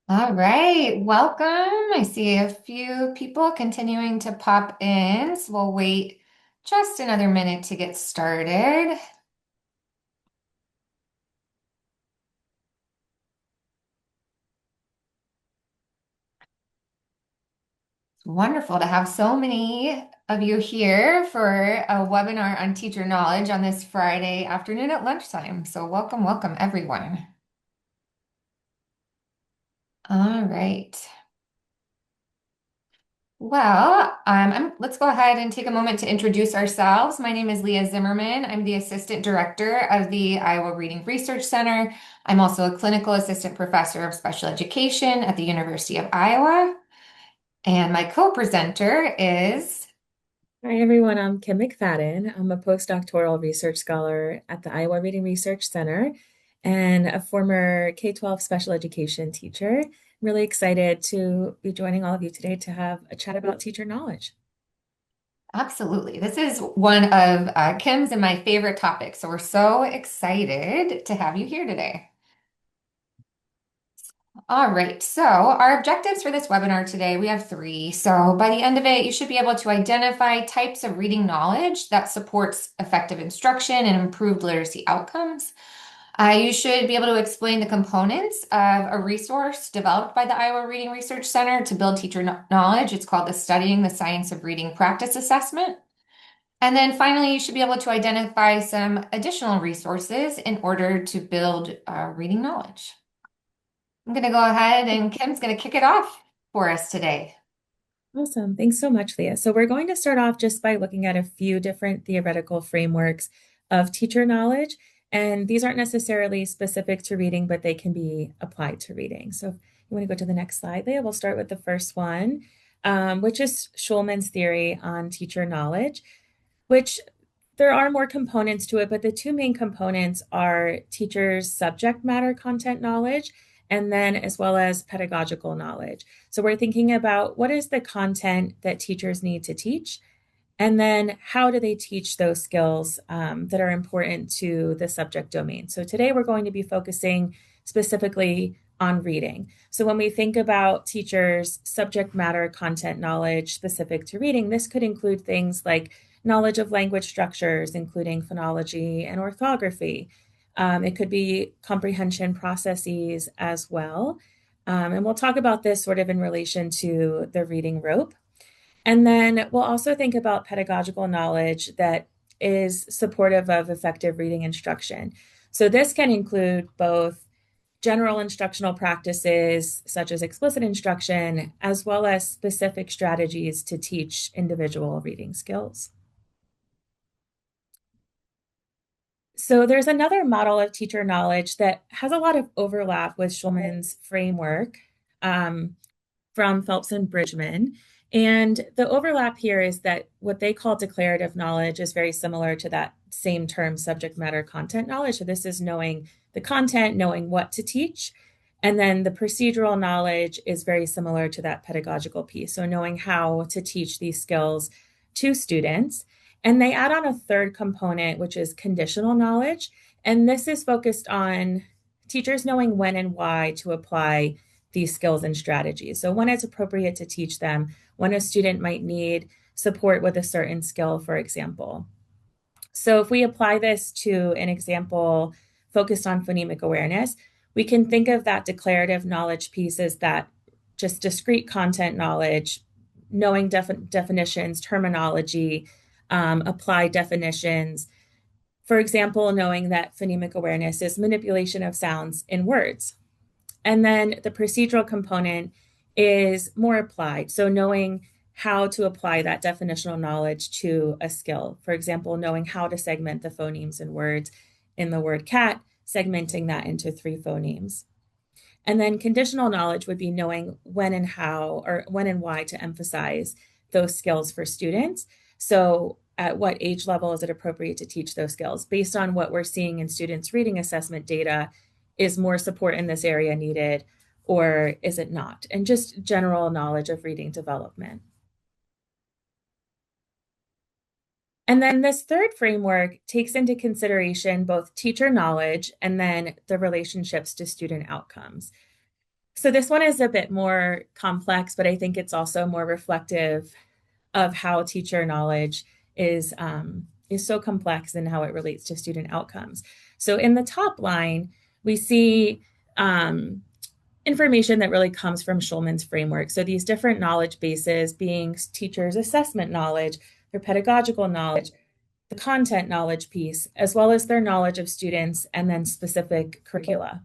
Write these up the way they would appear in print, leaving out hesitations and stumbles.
All right, welcome. I see a few people continuing to pop in, so we'll wait just another minute to get started. It's wonderful to have so many of you here for a webinar on teacher knowledge on this Friday afternoon at lunchtime. So welcome, welcome everyone. All right. Let's go ahead and take a moment to introduce ourselves. My name is Leah Zimmermann. I'm the Assistant Director of the Iowa Reading Research Center. I'm also a Clinical Assistant Professor of Special Education at the University of Iowa. And my co-presenter is, Hi, everyone. I'm Kim McFadden. I'm a postdoctoral research scholar at the Iowa Reading Research Center and a former K-12 special education teacher. I'm really excited to be joining all of you today to have a chat about teacher knowledge. absolutely, this is one of Kim's and my favorite topics. So we're so excited to have you here today. All right, so our objectives for this webinar today, we have three. So by the end of it, you should be able to identify types of reading knowledge that supports effective instruction and improved literacy outcomes. You should be able to explain the components of a resource developed by the Iowa Reading Research Center to build teacher knowledge. It's called the Studying the Science of Reading Practice Assessment. And then finally, you should be able to identify some additional resources in order to build reading knowledge. I'm going to go ahead and Kim's going to kick it off for us today. Awesome. Thanks so much, Leah. So we're going to start off just by looking at a few different theoretical frameworks of teacher knowledge. And these aren't necessarily specific to reading, but they can be applied to reading. So if you want to go to the next slide, Leah, we'll start with the first one, which is Schulman's theory on teacher knowledge, which there are more components to it, but the two main components are teachers' subject matter content knowledge and then as well as pedagogical knowledge. So we're thinking about what is the content that teachers need to teach, and then how do they teach those skills that are important to the subject domain. So today we're going to be focusing specifically on reading. So when we think about teachers' subject matter content knowledge specific to reading, this could include things like knowledge of language structures, including phonology and orthography. It could be comprehension processes as well. And we'll talk about this sort of in relation to the reading rope. And then we'll also think about pedagogical knowledge that is supportive of effective reading instruction. So this can include both general instructional practices, such as explicit instruction, as well as specific strategies to teach individual reading skills. So there's another model of teacher knowledge that has a lot of overlap with Schulman's framework from Phelps and Bridgman. And the overlap here is that what they call declarative knowledge is very similar to that same term, subject matter content knowledge. So this is knowing the content, knowing what to teach. And then the procedural knowledge is very similar to that pedagogical piece. So knowing how to teach these skills to students. And they add on a third component, which is conditional knowledge. And this is focused on teachers knowing when and why to apply these skills and strategies. So when it's appropriate to teach them, when a student might need support with a certain skill, for example. So if we apply this to an example focused on phonemic awareness, we can think of that declarative knowledge piece as that just discrete content knowledge, knowing definitions, terminology, apply definitions. For example, knowing that phonemic awareness is manipulation of sounds in words. And then the procedural component is more applied. So knowing how to apply that definitional knowledge to a skill. For example, knowing how to segment the phonemes in words in the word cat, segmenting that into three phonemes. And then conditional knowledge would be knowing when and how or when and why to emphasize those skills for students. So at what age level is it appropriate to teach those skills? Based on what we're seeing in students' reading assessment data, is more support in this area needed or is it not? And just general knowledge of reading development. And then this third framework takes into consideration both teacher knowledge and then the relationships to student outcomes. So this one is a bit more complex, but I think it's also more reflective of how teacher knowledge is so complex and how it relates to student outcomes. So in the top line, we see um, information that really comes from Schulman's framework. So these different knowledge bases being teachers' assessment knowledge, their pedagogical knowledge, the content knowledge piece, as well as their knowledge of students and then specific curricula.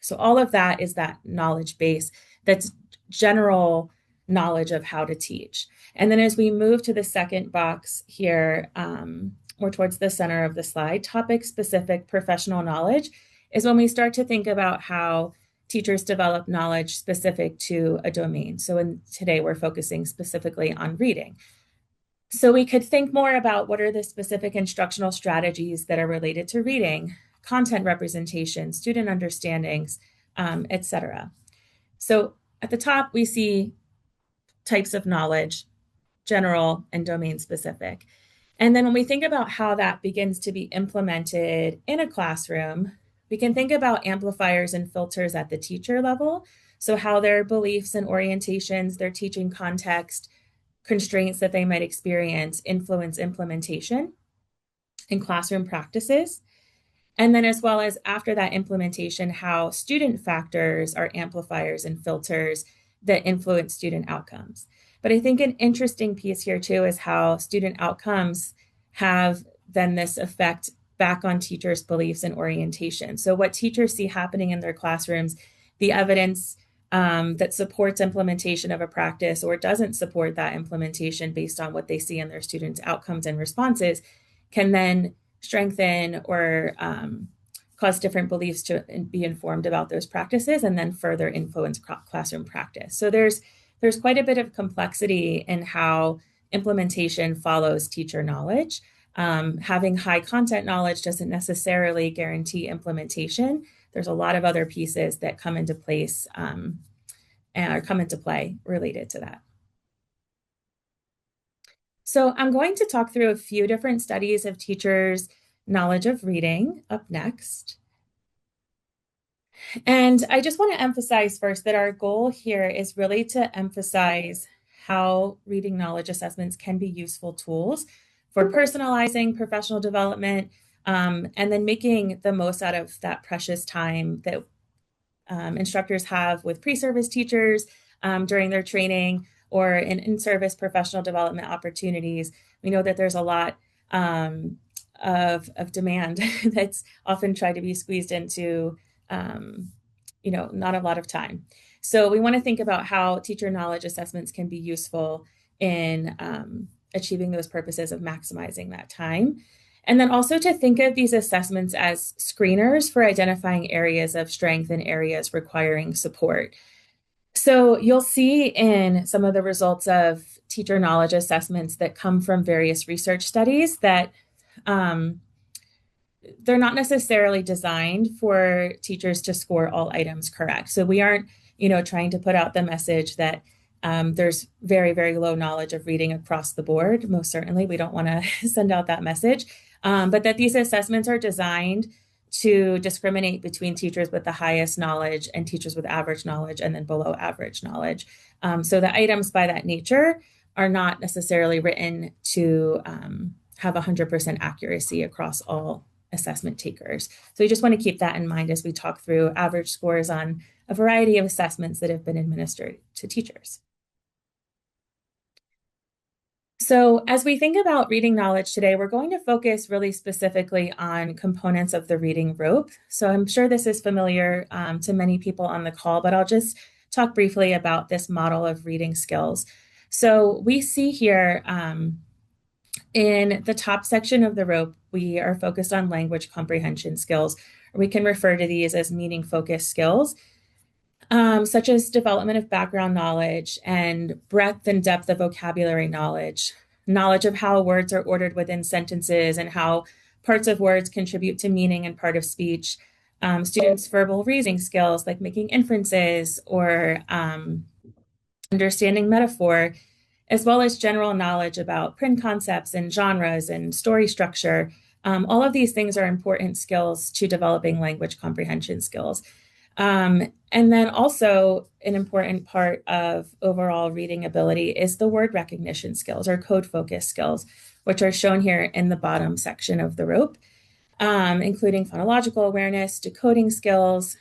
So all of that is that knowledge base that's general knowledge of how to teach. And then as we move to the second box here, more towards the center of the slide, topic specific professional knowledge is when we start to think about how teachers develop knowledge specific to a domain. So today we're focusing specifically on reading. So we could think more about what are the specific instructional strategies that are related to reading, content representation, student understandings, etc. So at the top, we see types of knowledge, general and domain specific. And then when we think about how that begins to be implemented in a classroom, we can think about amplifiers and filters at the teacher level. So how their beliefs and orientations, their teaching context, constraints that they might experience influence implementation in classroom practices. And then as well as after that implementation, how student factors are amplifiers and filters that influence student outcomes. But I think an interesting piece here too is how student outcomes have then this effect back on teachers' beliefs and orientation. So what teachers see happening in their classrooms, the evidence that supports implementation of a practice or doesn't support that implementation based on what they see in their students' outcomes and responses can then strengthen or cause different beliefs to be informed about those practices and then further influence classroom practice. So there's quite a bit of complexity in how implementation follows teacher knowledge. Having high content knowledge doesn't necessarily guarantee implementation. There's a lot of other pieces that come into place and come into play related to that. So I'm going to talk through a few different studies of teachers' knowledge of reading up next. And I just want to emphasize first that our goal here is really to emphasize how reading knowledge assessments can be useful tools for personalizing professional development and then making the most out of that precious time that instructors have with pre-service teachers during their training or in-service professional development opportunities. We know that there's a lot of demand that's often tried to be squeezed into not a lot of time. So we want to think about how teacher knowledge assessments can be useful in achieving those purposes of maximizing that time. And then also to think of these assessments as screeners for identifying areas of strength and areas requiring support. So you'll see in some of the results of teacher knowledge assessments that come from various research studies that they're not necessarily designed for teachers to score all items correct. So we aren't, trying to put out the message that there's very, very low knowledge of reading across the board. Most certainly, we don't want to send out that message, but that these assessments are designed to discriminate between teachers with the highest knowledge and teachers with average knowledge and then below average knowledge. So the items by that nature are not necessarily written to have 100% accuracy across all assessment takers. So we just want to keep that in mind as we talk through average scores on a variety of assessments that have been administered to teachers. So as we think about reading knowledge today, we're going to focus really specifically on components of the reading rope. So I'm sure this is familiar to many people on the call, but I'll just talk briefly about this model of reading skills. So we see here in the top section of the rope, we are focused on language comprehension skills. We can refer to these as meaning-focused skills, such as development of background knowledge and breadth and depth of vocabulary knowledge, knowledge of how words are ordered within sentences and how parts of words contribute to meaning and part of speech, students' verbal reasoning skills like making inferences or understanding metaphor, as well as general knowledge about print concepts and genres and story structure. All of these things are important skills to developing language comprehension skills. And then also an important part of overall reading ability is the word recognition skills or code focus skills, which are shown here in the bottom section of the rope, including phonological awareness, decoding skills,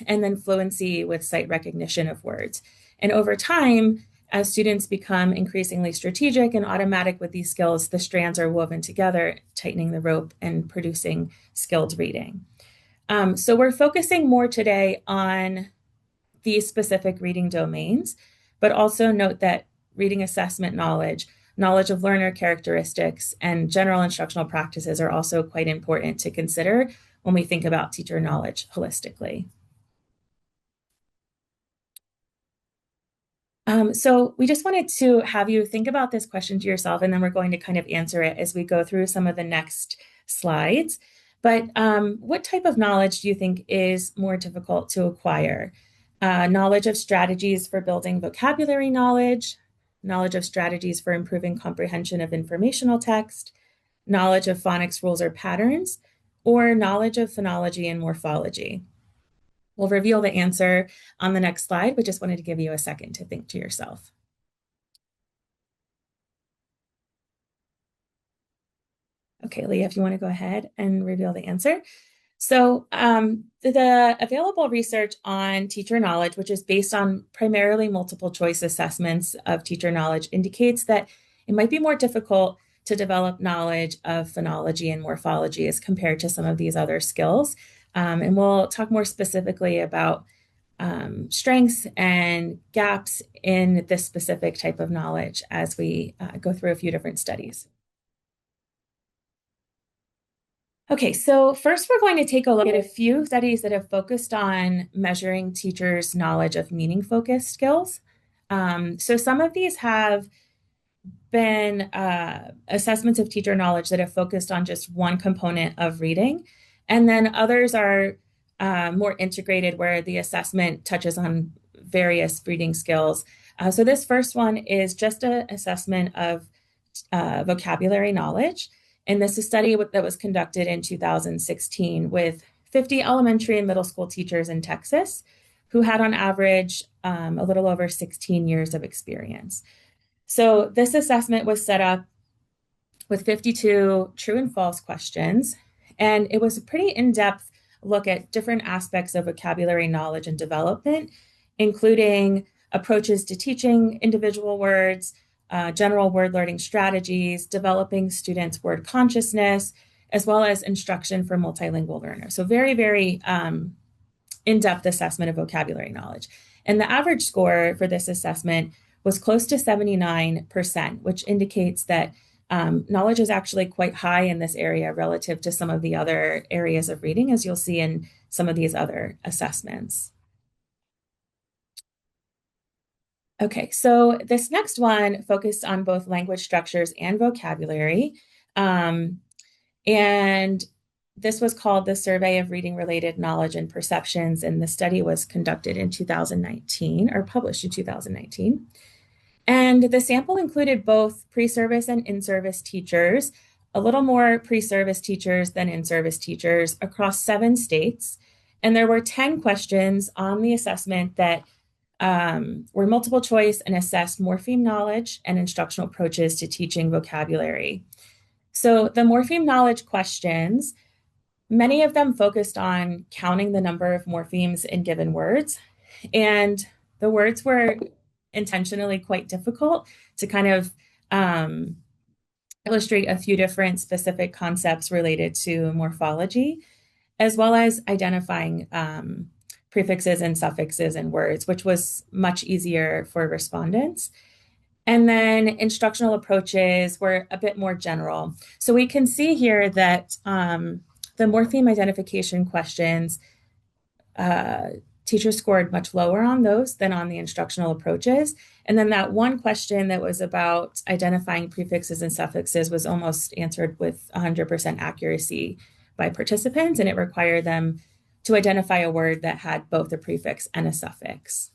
and then fluency with sight recognition of words. And over time, as students become increasingly strategic and automatic with these skills, the strands are woven together, tightening the rope and producing skilled reading. So we're focusing more today on these specific reading domains, but also note that reading assessment knowledge, knowledge of learner characteristics, and general instructional practices are also quite important to consider when we think about teacher knowledge holistically. So we just wanted to have you think about this question to yourself, and then we're going to kind of answer it as we go through some of the next slides. But what type of knowledge do you think is more difficult to acquire? Knowledge of strategies for building vocabulary knowledge, knowledge of strategies for improving comprehension of informational text, knowledge of phonics rules or patterns, or knowledge of phonology and morphology. We'll reveal the answer on the next slide, but just wanted to give you a second to think to yourself. Okay, Leah, if you want to go ahead and reveal the answer. So the available research on teacher knowledge, which is based on primarily multiple choice assessments of teacher knowledge, indicates that it might be more difficult to develop knowledge of phonology and morphology as compared to some of these other skills. And we'll talk more specifically about strengths and gaps in this specific type of knowledge as we go through a few different studies. Okay, so first we're going to take a look at a few studies that have focused on measuring teachers' knowledge of meaning-focused skills. So some of these have been assessments of teacher knowledge that have focused on just one component of reading, and then others are more integrated where the assessment touches on various reading skills. So this first one is just an assessment of vocabulary knowledge. And this is a study that was conducted in 2016 with 50 elementary and middle school teachers in Texas who had on average a little over 16 years of experience. So this assessment was set up with 52 true and false questions, and it was a pretty in-depth look at different aspects of vocabulary knowledge and development, including approaches to teaching individual words, general word learning strategies, developing students' word consciousness, as well as instruction for multilingual learners. So very, very in-depth assessment of vocabulary knowledge. And the average score for this assessment was close to 79%, which indicates that knowledge is actually quite high in this area relative to some of the other areas of reading, as you'll see in some of these other assessments. Okay, so this next one focused on both language structures and vocabulary. And this was called the Survey of Reading Related Knowledge and Perceptions. And the study was conducted in 2019 or published in 2019. And the sample included both pre-service and in-service teachers, a little more pre-service teachers than in-service teachers across 7 states. And there were 10 questions on the assessment that were multiple choice and assessed morpheme knowledge and instructional approaches to teaching vocabulary. So the morpheme knowledge questions, many of them focused on counting the number of morphemes in given words. And the words were intentionally quite difficult to kind of illustrate a few different specific concepts related to morphology, as well as identifying prefixes and suffixes in words, which was much easier for respondents. And then instructional approaches were a bit more general. So we can see here that the morpheme identification questions, teachers scored much lower on those than on the instructional approaches. And then that one question that was about identifying prefixes and suffixes was almost answered with 100% accuracy by participants, and it required them to identify a word that had both a prefix and a suffix.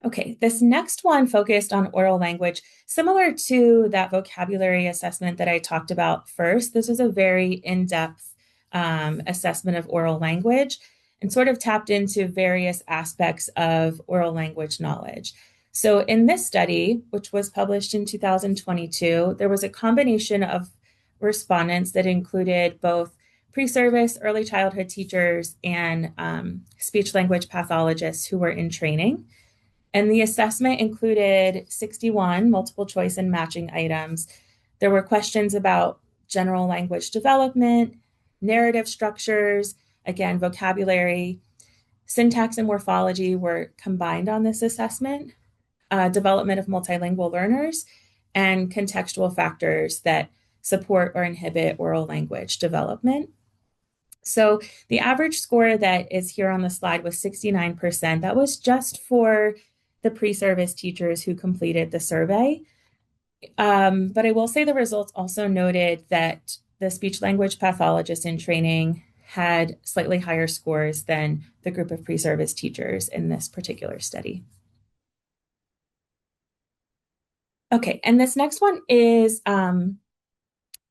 Okay, this next one focused on oral language, similar to that vocabulary assessment that I talked about first. This was a very in-depth assessment of oral language and sort of tapped into various aspects of oral language knowledge. So, in this study, which was published in 2022, there was a combination of respondents that included both pre-service early childhood teachers and speech language pathologists who were in training. And the assessment included 61 multiple choice and matching items. There were questions about general language development, narrative structures, again, vocabulary, syntax and morphology were combined on this assessment, development of multilingual learners, and contextual factors that support or inhibit oral language development. So the average score that is here on the slide was 69%. That was just for the pre-service teachers who completed the survey. But I will say the results also noted that the speech language pathologists in training had slightly higher scores than the group of pre-service teachers in this particular study. Okay, and this next one is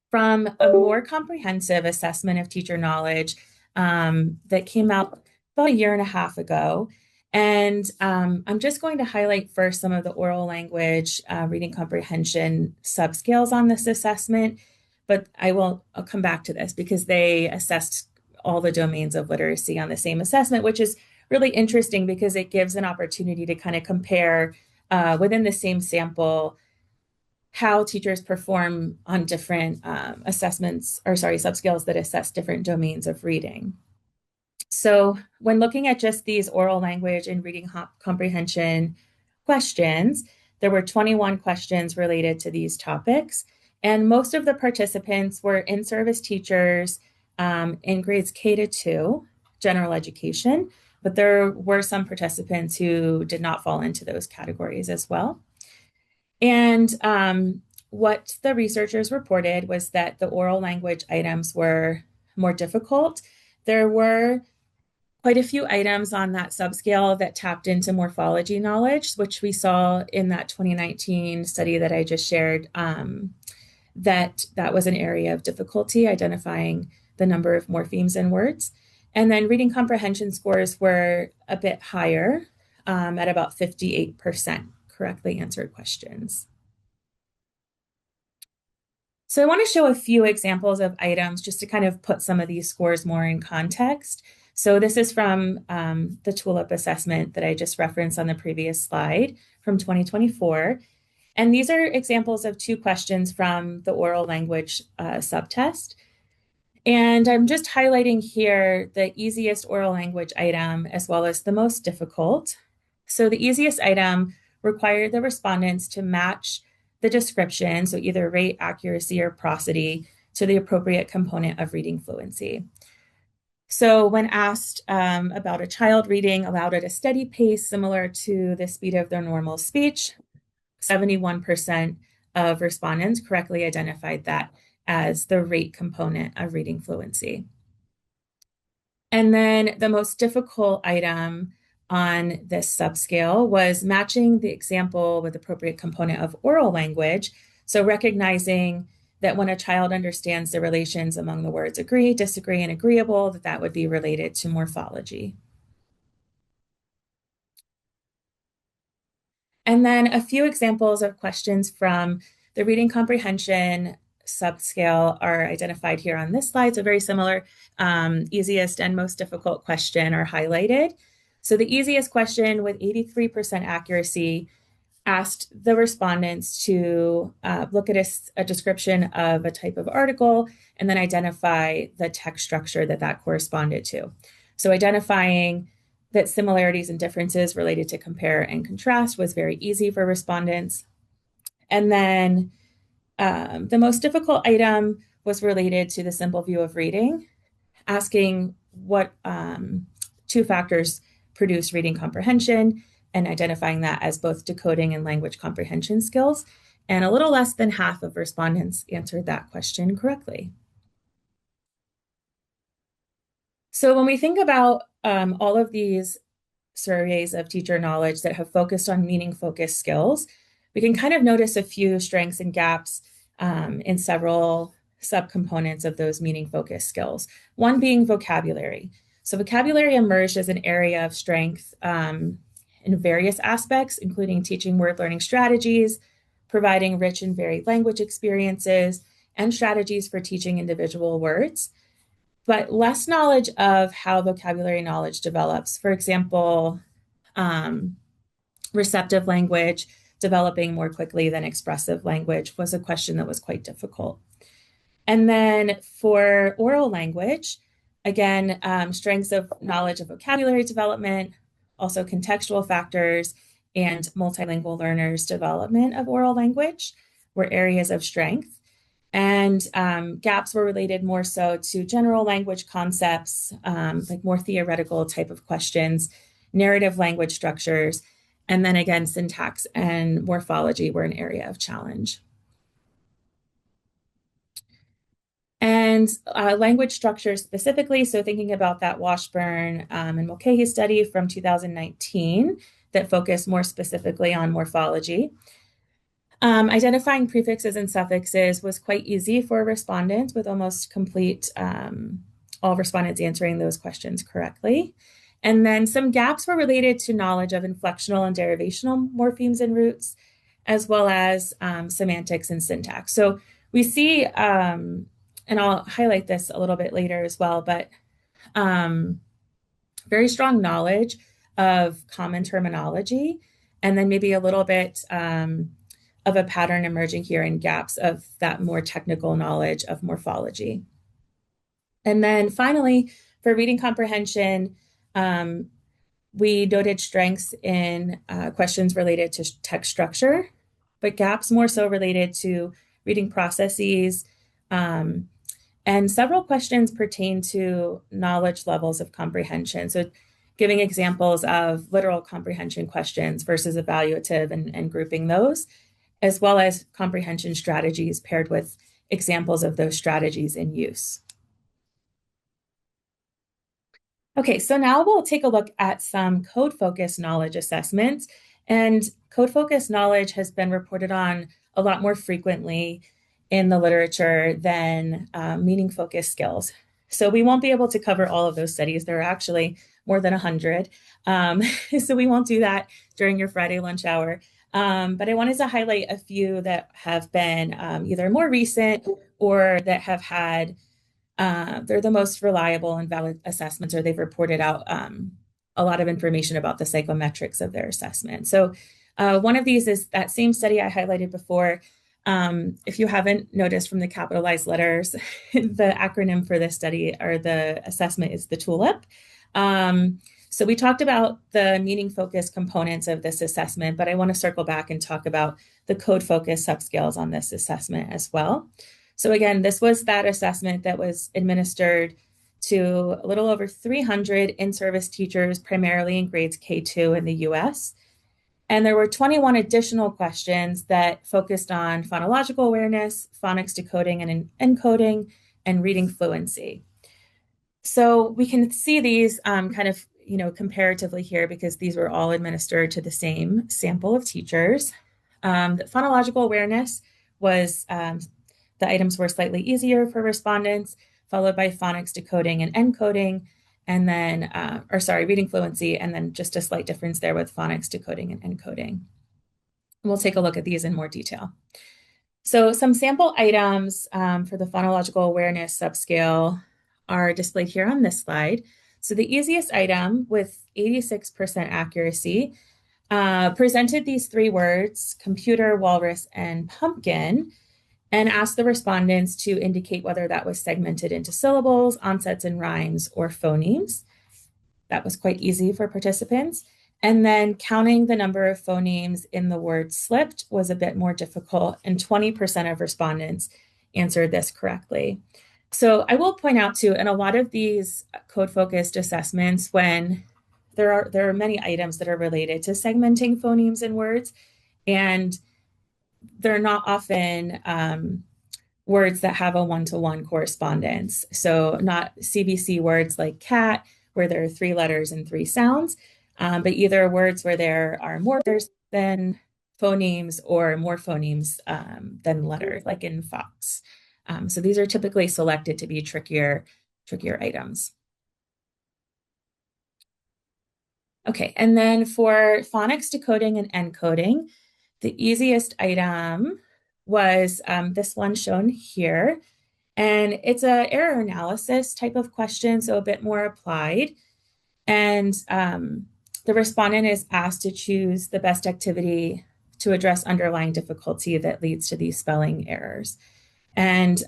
from a more comprehensive assessment of teacher knowledge that came out about a year and a half ago. And I'm just going to highlight first some of the oral language reading comprehension subscales on this assessment, but I'll come back to this because they assessed all the domains of literacy on the same assessment, which is really interesting because it gives an opportunity to kind of compare within the same sample how teachers perform on different subscales that assess different domains of reading. So when looking at just these oral language and reading comprehension questions, there were 21 questions related to these topics. And most of the participants were in-service teachers in grades K to 2, general education, but there were some participants who did not fall into those categories as well. And what the researchers reported was that the oral language items were more difficult. There were quite a few items on that subscale that tapped into morphology knowledge, which we saw in that 2019 study that I just shared, that was an area of difficulty identifying the number of morphemes in words. And then reading comprehension scores were a bit higher at about 58% correctly answered questions. So I want to show a few examples of items just to kind of put some of these scores more in context. So this is from the TULIP assessment that I just referenced on the previous slide from 2024. And these are examples of 2 questions from the oral language subtest. And I'm just highlighting here the easiest oral language item as well as the most difficult. So the easiest item required the respondents to match the description, so either rate, accuracy, or prosody, to the appropriate component of reading fluency. So when asked about a child reading aloud at a steady pace similar to the speed of their normal speech, 71% of respondents correctly identified that as the rate component of reading fluency. And then the most difficult item on this subscale was matching the example with appropriate component of oral language. So recognizing that when a child understands the relations among the words agree, disagree, and agreeable, that would be related to morphology. And then a few examples of questions from the reading comprehension subscale are identified here on this slide. So very similar, easiest and most difficult question are highlighted. So the easiest question with 83% accuracy asked the respondents to look at a description of a type of article and then identify the text structure that corresponded to. So identifying that similarities and differences related to compare and contrast was very easy for respondents. And then the most difficult item was related to the simple view of reading, asking what 2 factors produce reading comprehension and identifying that as both decoding and language comprehension skills. And a little less than half of respondents answered that question correctly. So when we think about all of these surveys of teacher knowledge that have focused on meaning-focused skills, we can kind of notice a few strengths and gaps in several subcomponents of those meaning focused skills, one being vocabulary. So, vocabulary emerged as an area of strength in various aspects, including teaching word learning strategies, providing rich and varied language experiences, and strategies for teaching individual words, but less knowledge of how vocabulary knowledge develops. For example, um, receptive language developing more quickly than expressive language was a question that was quite difficult. And then for oral language, again, strengths of knowledge of vocabulary development, also contextual factors, and multilingual learners' development of oral language were areas of strength. And gaps were related more so to general language concepts, like more theoretical type of questions, narrative language structures, and then again, syntax and morphology were an area of challenge. And language structure specifically, so thinking about that Washburn and Mulcahy study from 2019 that focused more specifically on morphology. Identifying prefixes and suffixes was quite easy for respondents with almost complete, all respondents answering those questions correctly. And then some gaps were related to knowledge of inflectional and derivational morphemes and roots, as well as semantics and syntax. So we see, and I'll highlight this a little bit later as well, but very strong knowledge of common terminology, and then maybe a little bit of a pattern emerging here in gaps of that more technical knowledge of morphology. And then finally, for reading comprehension, we noted strengths in questions related to text structure, but gaps more so related to reading processes. And several questions pertain to knowledge levels of comprehension. So giving examples of literal comprehension questions versus evaluative and grouping those, as well as comprehension strategies paired with examples of those strategies in use. Okay, so now we'll take a look at some code-focused knowledge assessments. And code-focused knowledge has been reported on a lot more frequently in the literature than meaning-focused skills. So we won't be able to cover all of those studies. There are actually more than 100. So we won't do that during your Friday lunch hour. But I wanted to highlight a few that have been either more recent or that have had, they're the most reliable and valid assessments, or they've reported out a lot of information about the psychometrics of their assessment. So one of these is that same study I highlighted before. If you haven't noticed from the capitalized letters, the acronym for this study or the assessment is the TULIP. So we talked about the meaning focused components of this assessment, but I want to circle back and talk about the code focused subscales on this assessment as well. So again, this was that assessment that was administered to a little over 300 in-service teachers, primarily in grades K2 in the US. And there were 21 additional questions that focused on phonological awareness, phonics decoding and encoding, and reading fluency. So we can see these kind of, comparatively here because these were all administered to the same sample of teachers. The phonological awareness was, the items were slightly easier for respondents, followed by phonics decoding and encoding, and then, reading fluency, and then just a slight difference there with phonics decoding and encoding. We'll take a look at these in more detail. So some sample items for the phonological awareness subscale are displayed here on this slide. So the easiest item with 86% accuracy presented these three words, computer, walrus, and pumpkin, and asked the respondents to indicate whether that was segmented into syllables, onsets and rhymes, or phonemes. That was quite easy for participants. And then counting the number of phonemes in the word slipped was a bit more difficult, and 20% of respondents answered this correctly. So I will point out too, in a lot of these code-focused assessments, when there are many items that are related to segmenting phonemes in words, and they're not often words that have a one-to-one correspondence. So not CBC words like cat, where there are 3 letters and 3 sounds, but either words where there are more letters than phonemes or more phonemes than letters, like in fox. So these are typically selected to be trickier items. Okay, and then for phonics decoding and encoding, the easiest item was this one shown here. And it's a error analysis type of question, so a bit more applied. And the respondent is asked to choose the best activity to address underlying difficulty that leads to these spelling errors. And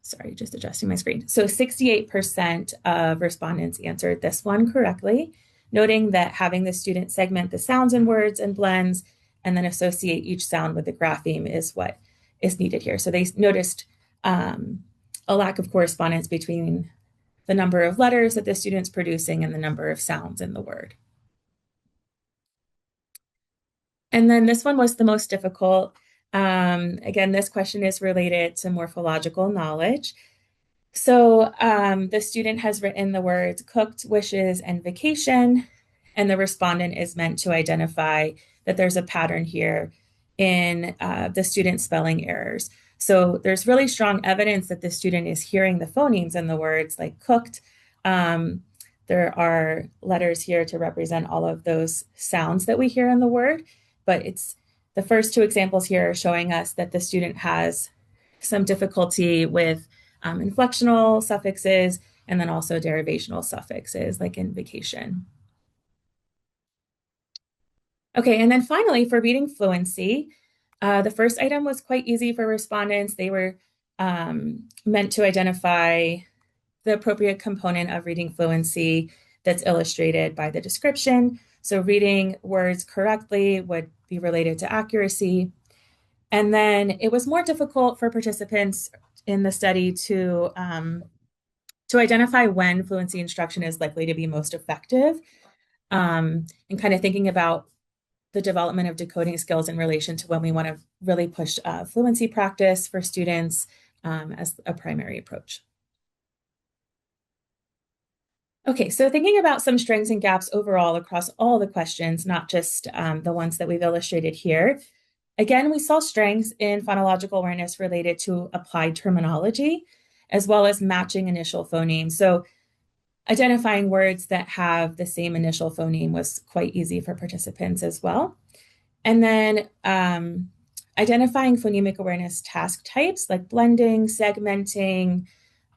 sorry, just adjusting my screen. So 68% of respondents answered this one correctly, noting that having the student segment the sounds in words and blends and then associate each sound with the grapheme is what is needed here. So they noticed a lack of correspondence between the number of letters that the student's producing and the number of sounds in the word. And then this one was the most difficult. Again, this question is related to morphological knowledge. So the student has written the words cooked, wishes, and vacation, and the respondent is meant to identify that there's a pattern here in the student's spelling errors. So there's really strong evidence that the student is hearing the phonemes in the words like cooked. There are letters here to represent all of those sounds that we hear in the word, but it's the first two examples here are showing us that the student has some difficulty with inflectional suffixes and then also derivational suffixes like in vacation. Okay, and then finally for reading fluency, the first item was quite easy for respondents. They were meant to identify the appropriate component of reading fluency that's illustrated by the description. So reading words correctly would be related to accuracy. And then it was more difficult for participants in the study to identify when fluency instruction is likely to be most effective, and kind of thinking about the development of decoding skills in relation to when we want to really push fluency practice for students as a primary approach. Okay, so thinking about some strengths and gaps overall across all the questions, not just the ones that we've illustrated here. Again, we saw strengths in phonological awareness related to applied terminology, as well as matching initial phonemes. So identifying words that have the same initial phoneme was quite easy for participants as well. And then identifying phonemic awareness task types like blending, segmenting,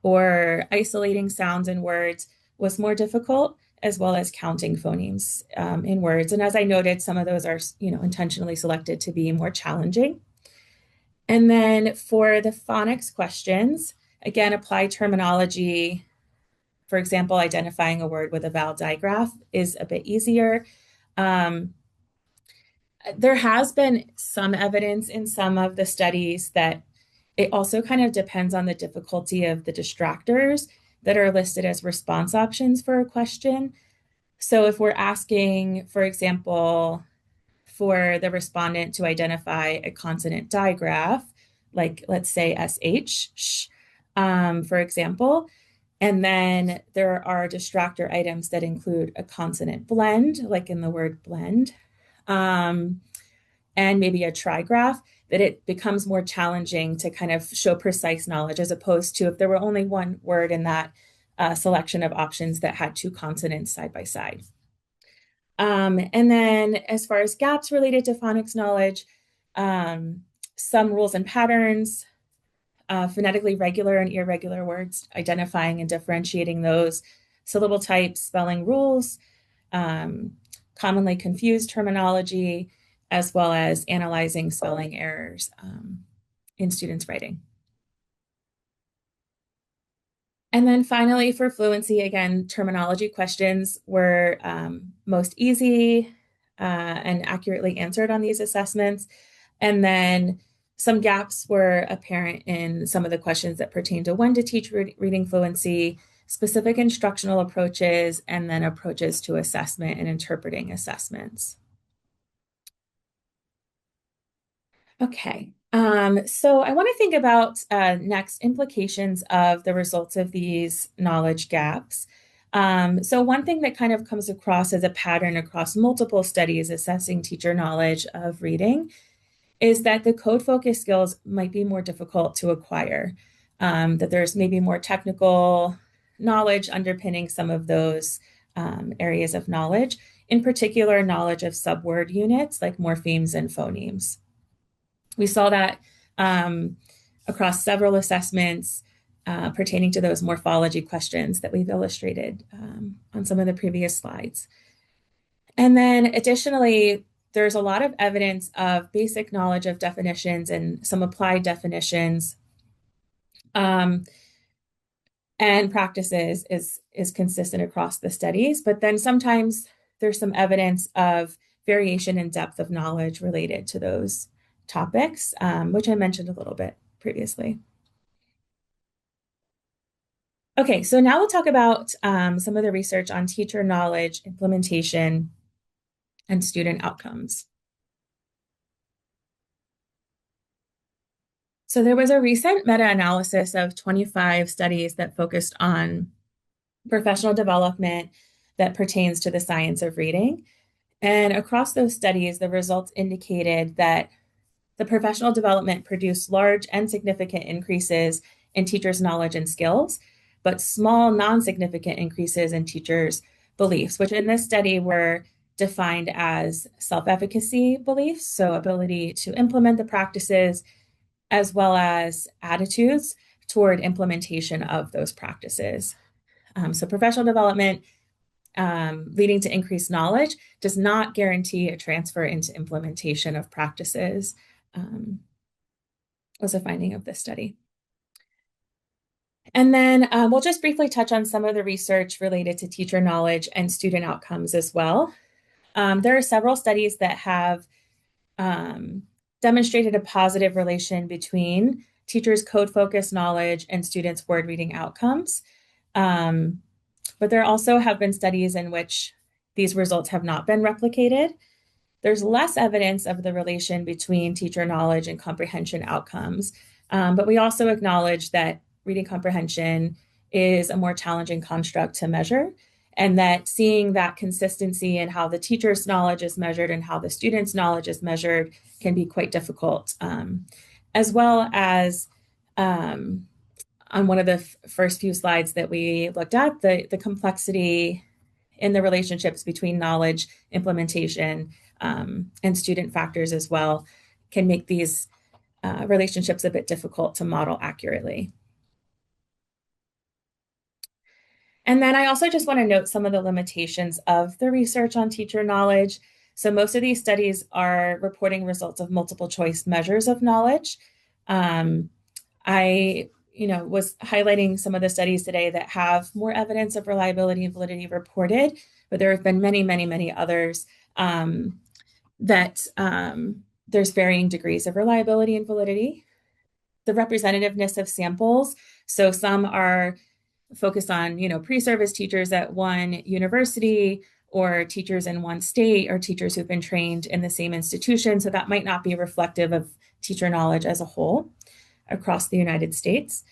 or isolating sounds in words was more difficult, as well as counting phonemes in words. And as I noted, some of those are, intentionally selected to be more challenging. And then for the phonics questions, again, apply terminology. For example, identifying a word with a vowel digraph is a bit easier. There has been some evidence in some of the studies that it also kind of depends on the difficulty of the distractors that are listed as response options for a question. So if we're asking, for example, for the respondent to identify a consonant digraph, like let's say SH, sh, for example, and then there are distractor items that include a consonant blend, like in the word blend, and maybe a trigraph, that it becomes more challenging to kind of show precise knowledge as opposed to if there were only one word in that selection of options that had two consonants side by side. And then as far as gaps related to phonics knowledge, some rules and patterns, phonetically regular and irregular words, identifying and differentiating those, syllable types, spelling rules, commonly confused terminology, as well as analyzing spelling errors in students' writing. And then finally, for fluency, again, terminology questions were most easy and accurately answered on these assessments. And then some gaps were apparent in some of the questions that pertain to when to teach reading fluency, specific instructional approaches, and then approaches to assessment and interpreting assessments. Okay, so I want to think about next implications of the results of these knowledge gaps. So one thing that kind of comes across as a pattern across multiple studies assessing teacher knowledge of reading is that the code focus skills might be more difficult to acquire, that there's maybe more technical knowledge underpinning some of those areas of knowledge, in particular, knowledge of subword units like morphemes and phonemes. We saw that across several assessments pertaining to those morphology questions that we've illustrated on some of the previous slides. And then additionally, there's a lot of evidence of basic knowledge of definitions and some applied definitions and practices is consistent across the studies. But then sometimes there's some evidence of variation in depth of knowledge related to those topics, which I mentioned a little bit previously. Okay, so now we'll talk about some of the research on teacher knowledge, implementation, and student outcomes. So there was a recent meta-analysis of 25 studies that focused on professional development that pertains to the science of reading. And across those studies, the results indicated that the professional development produced large and significant increases in teachers' knowledge and skills, but small, non-significant increases in teachers' beliefs, which in this study were defined as self-efficacy beliefs, so ability to implement the practices, as well as attitudes toward implementation of those practices. So professional development leading to increased knowledge does not guarantee a transfer into implementation of practices, was a finding of this study. And then we'll just briefly touch on some of the research related to teacher knowledge and student outcomes as well. There are several studies that have demonstrated a positive relation between teachers' code-focused knowledge and students' word reading outcomes. But there also have been studies in which these results have not been replicated. There's less evidence of the relation between teacher knowledge and comprehension outcomes. But we also acknowledge that reading comprehension is a more challenging construct to measure, and that seeing that consistency in how the teacher's knowledge is measured and how the student's knowledge is measured can be quite difficult, as well as on one of the first few slides that we looked at, the complexity in the relationships between knowledge, implementation, and student factors as well can make these relationships a bit difficult to model accurately. And then I also just want to note some of the limitations of the research on teacher knowledge. So most of these studies are reporting results of multiple choice measures of knowledge. I was highlighting some of the studies today that have more evidence of reliability and validity reported, but there have been many, many, many others that there's varying degrees of reliability and validity. The representativeness of samples. So some are focused on, pre-service teachers at one university or teachers in one state or teachers who've been trained in the same institution. So that might not be reflective of teacher knowledge as a whole across the United States.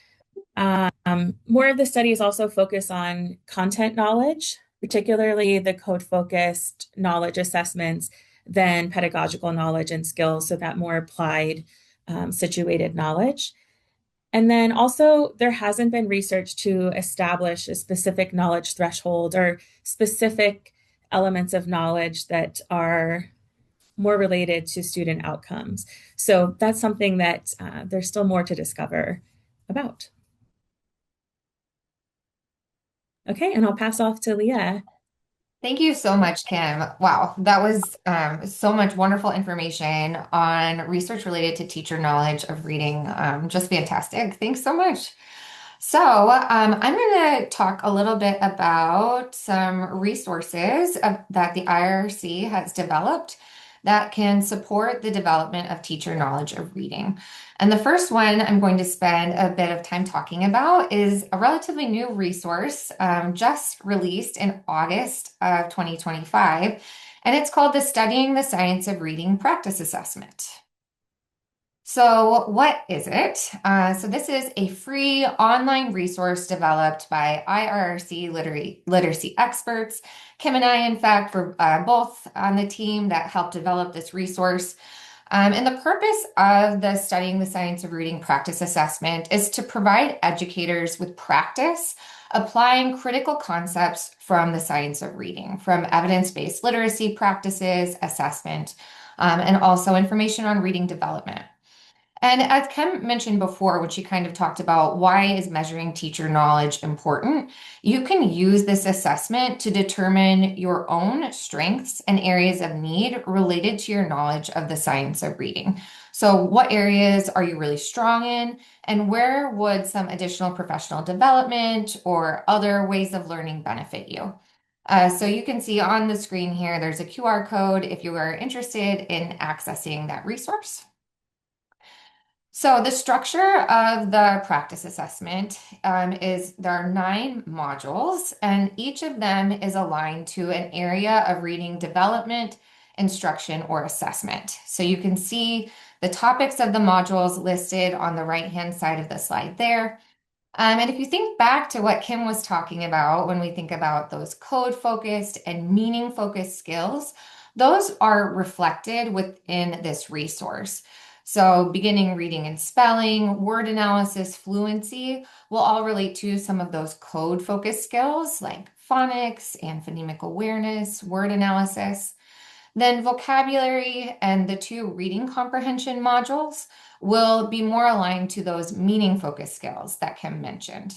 More of the studies also focus on content knowledge, particularly the code-focused knowledge assessments, than pedagogical knowledge and skills, so that more applied, situated knowledge. And then also, there hasn't been research to establish a specific knowledge threshold or specific elements of knowledge that are more related to student outcomes. So that's something that there's still more to discover about. Okay, and I'll pass off to Leah. Thank you so much, Kim. Wow, that was so much wonderful information on research related to teacher knowledge of reading. Just fantastic. Thanks so much. So, I'm going to talk a little bit about some resources that the IRRC has developed that can support the development of teacher knowledge of reading. And the first one I'm going to spend a bit of time talking about is a relatively new resource just released in August of 2025, and it's called the Studying the Science of Reading Practice Assessment. So what is it? So this is a free online resource developed by IRRC literacy experts. Kim and I, in fact, were both on the team that helped develop this resource. And the purpose of the Studying the Science of Reading Practice Assessment is to provide educators with practice applying critical concepts from the science of reading, from evidence-based literacy practices, assessment, and also information on reading development. And as Kim mentioned before, when she kind of talked about why is measuring teacher knowledge important, you can use this assessment to determine your own strengths and areas of need related to your knowledge of the science of reading. So, what areas are you really strong in, and where would some additional professional development or other ways of learning benefit you? So you can see on the screen here, there's a QR code if you are interested in accessing that resource. So the structure of the practice assessment is there are 9 modules, and each of them is aligned to an area of reading development, instruction, or assessment. So you can see the topics of the modules listed on the right-hand side of the slide there. And if you think back to what Kim was talking about when we think about those code-focused and meaning-focused skills, those are reflected within this resource. So beginning reading and spelling, word analysis, fluency will all relate to some of those code-focused skills like phonics and phonemic awareness, word analysis. Then vocabulary and the 2 reading comprehension modules will be more aligned to those meaning focused skills that Kim mentioned.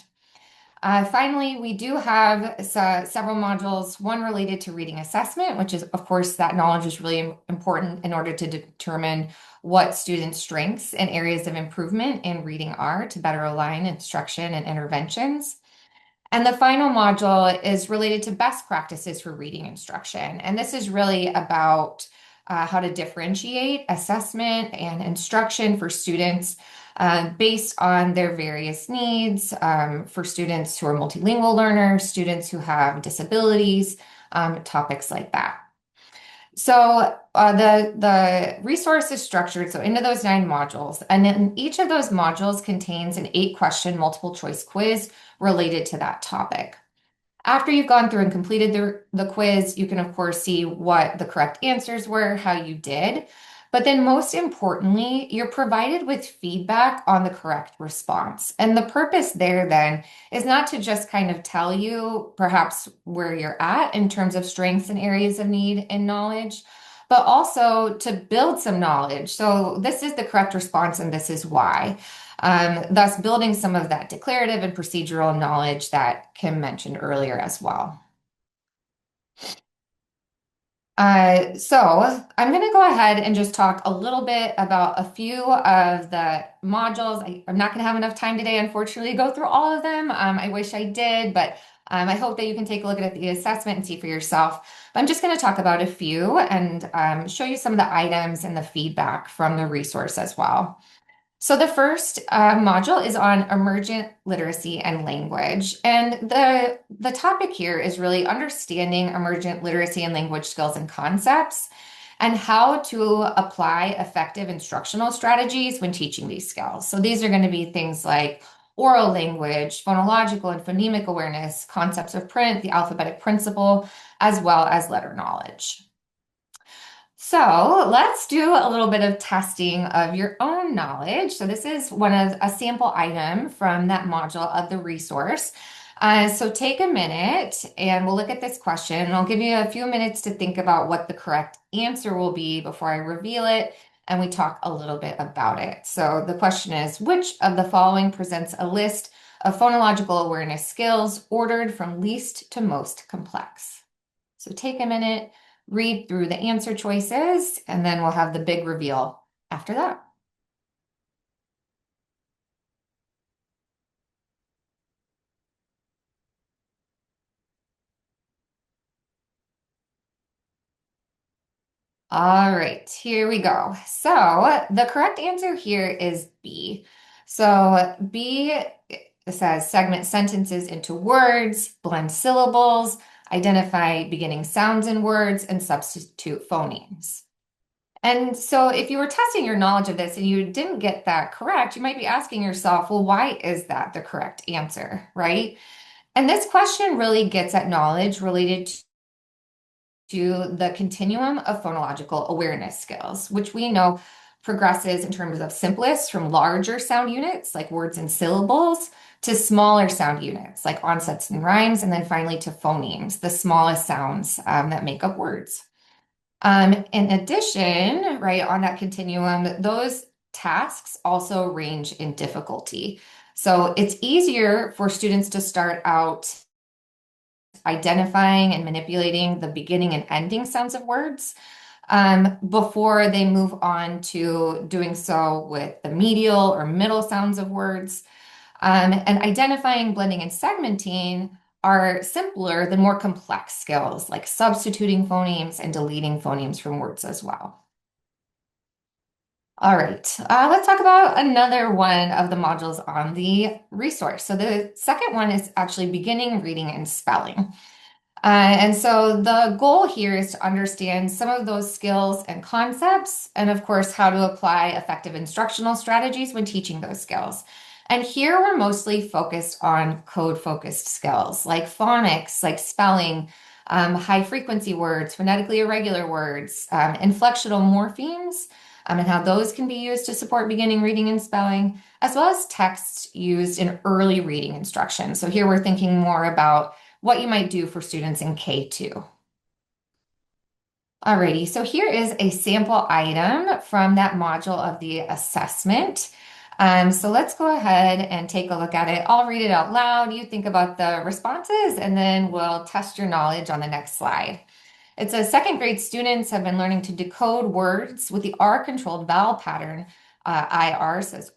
Finally, we do have several modules, one related to reading assessment, which is, of course, that knowledge is really important in order to determine what students' strengths and areas of improvement in reading are to better align instruction and interventions. And the final module is related to best practices for reading instruction. And this is really about how to differentiate assessment and instruction for students based on their various needs for students who are multilingual learners, students who have disabilities, topics like that. So the resource is structured so into those 9 modules, and then each of those modules contains an 8-question multiple choice quiz related to that topic. After you've gone through and completed the quiz, you can, of course, see what the correct answers were, how you did. But then, most importantly, you're provided with feedback on the correct response. And the purpose there then is not to just kind of tell you perhaps where you're at in terms of strengths and areas of need and knowledge, but also to build some knowledge. So, this is the correct response, and this is why. Thus building some of that declarative and procedural knowledge that Kim mentioned earlier as well. So I'm going to go ahead and just talk a little bit about a few of the modules. I'm not going to have enough time today, unfortunately, to go through all of them. I wish I did, but I hope that you can take a look at the assessment and see for yourself. But I'm just going to talk about a few and show you some of the items and the feedback from the resource as well. So the first module is on emergent literacy and language. And the topic here is really understanding emergent literacy and language skills and concepts and how to apply effective instructional strategies when teaching these skills. So these are going to be things like oral language, phonological and phonemic awareness, concepts of print, the alphabetic principle, as well as letter knowledge. So let's do a little bit of testing of your own knowledge. So this is one of a sample item from that module of the resource. So take a minute and we'll look at this question. And I'll give you a few minutes to think about what the correct answer will be before I reveal it and we talk a little bit about it. So the question is, which of the following presents a list of phonological awareness skills ordered from least to most complex? So take a minute, read through the answer choices, and then we'll have the big reveal after that. All right, here we go. So the correct answer here is B. So B says segment sentences into words, blend syllables, identify beginning sounds in words, and substitute phonemes. And so if you were testing your knowledge of this and you didn't get that correct, you might be asking yourself, well, why is that the correct answer, right? And this question really gets at knowledge related to the continuum of phonological awareness skills, which we know progresses in terms of simplest from larger sound units like words and syllables to smaller sound units like onsets and rhymes, and then finally to phonemes, the smallest sounds that make up words. In addition, right, on that continuum, those tasks also range in difficulty. So it's easier for students to start out identifying and manipulating the beginning and ending sounds of words before they move on to doing so with the medial or middle sounds of words. And identifying, blending, and segmenting are simpler than more complex skills like substituting phonemes and deleting phonemes from words as well. All right, let's talk about another one of the modules on the resource. So the second one is actually beginning reading and spelling. And so the goal here is to understand some of those skills and concepts, and of course, how to apply effective instructional strategies when teaching those skills. And here we're mostly focused on code-focused skills like phonics, like spelling, high frequency words, phonetically irregular words, inflectional morphemes, and how those can be used to support beginning reading and spelling, as well as texts used in early reading instruction. So here we're thinking more about what you might do for students in K2. Alrighty, so here is a sample item from that module of the assessment. So let's go ahead and take a look at it. I'll read it out loud. You think about the responses, and then we'll test your knowledge on the next slide. It says second grade students have been learning to decode words with the R-controlled vowel pattern. IR says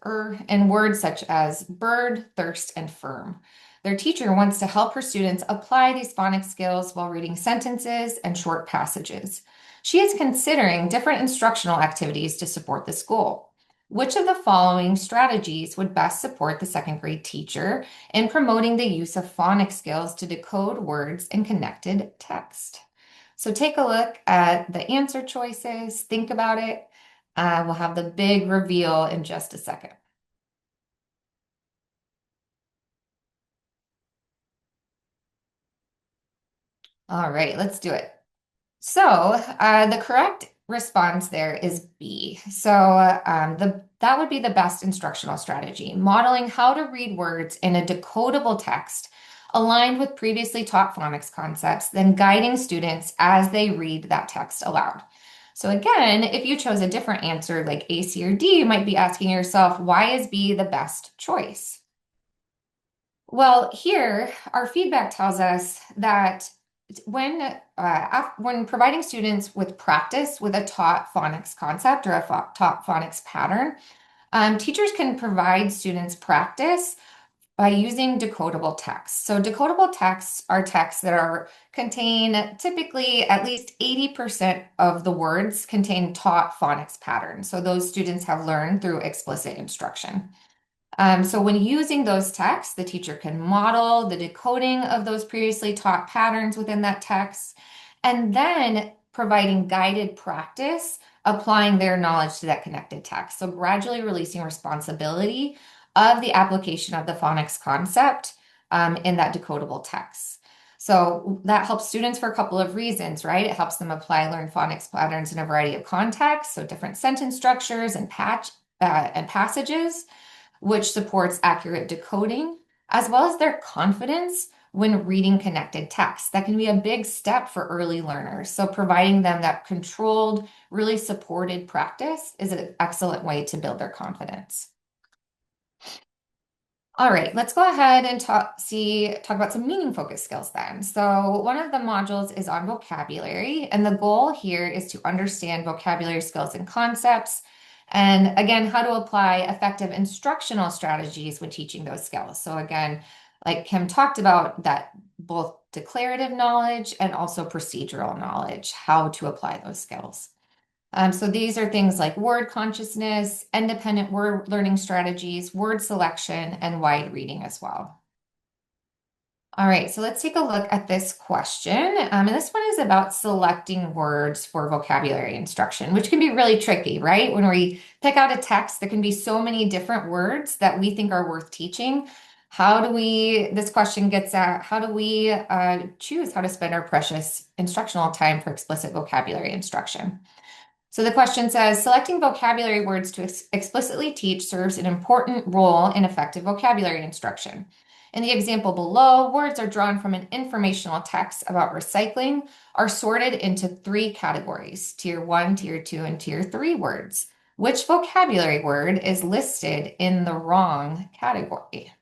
and words such as bird, thirst, and firm. Their teacher wants to help her students apply these phonics skills while reading sentences and short passages. She is considering different instructional activities to support this goal. Which of the following strategies would best support the second grade teacher in promoting the use of phonics skills to decode words in connected text? So take a look at the answer choices, think about it. We'll have the big reveal in just a second. All right, let's do it. So the correct response there is B. So that would be the best instructional strategy, modeling how to read words in a decodable text aligned with previously taught phonics concepts, then guiding students as they read that text aloud. So again, if you chose a different answer like A, C, or D, you might be asking yourself, why is B the best choice? Well, here, our feedback tells us that when providing students with practice with a taught phonics concept or a taught phonics pattern, teachers can provide students practice by using decodable texts. So decodable texts are texts that contain typically at least 80% of the words contain taught phonics patterns. So those students have learned through explicit instruction. So when using those texts, the teacher can model the decoding of those previously taught patterns within that text, and then providing guided practice, applying their knowledge to that connected text. So gradually releasing responsibility of the application of the phonics concept in that decodable text. So that helps students for a couple of reasons, right? It helps them apply learned phonics patterns in a variety of contexts, so different sentence structures and passages, which supports accurate decoding, as well as their confidence when reading connected text. That can be a big step for early learners. So providing them that controlled, really supported practice is an excellent way to build their confidence. All right, let's go ahead and talk about some meaning focused skills then. So one of the modules is on vocabulary, and the goal here is to understand vocabulary skills and concepts, and again, how to apply effective instructional strategies when teaching those skills. So again, like Kim talked about, that both declarative knowledge and also procedural knowledge, how to apply those skills. So these are things like word consciousness, independent word learning strategies, word selection, and wide reading as well. All right, so let's take a look at this question. And this one is about selecting words for vocabulary instruction, which can be really tricky, right? When we pick out a text, there can be so many different words that we think are worth teaching. This question gets at, how do we choose how to spend our precious instructional time for explicit vocabulary instruction? So the question says, selecting vocabulary words to explicitly teach serves an important role in effective vocabulary instruction. In the example below, words are drawn from an informational text about recycling, are sorted into three categories, tier one, tier two, and tier three words. Which vocabulary word is listed in the wrong category?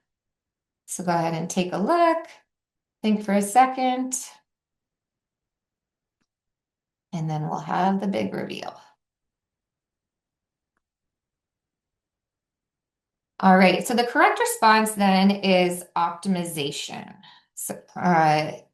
So go ahead and take a look, think for a second, and then we'll have the big reveal. All right, so the correct response then is optimization.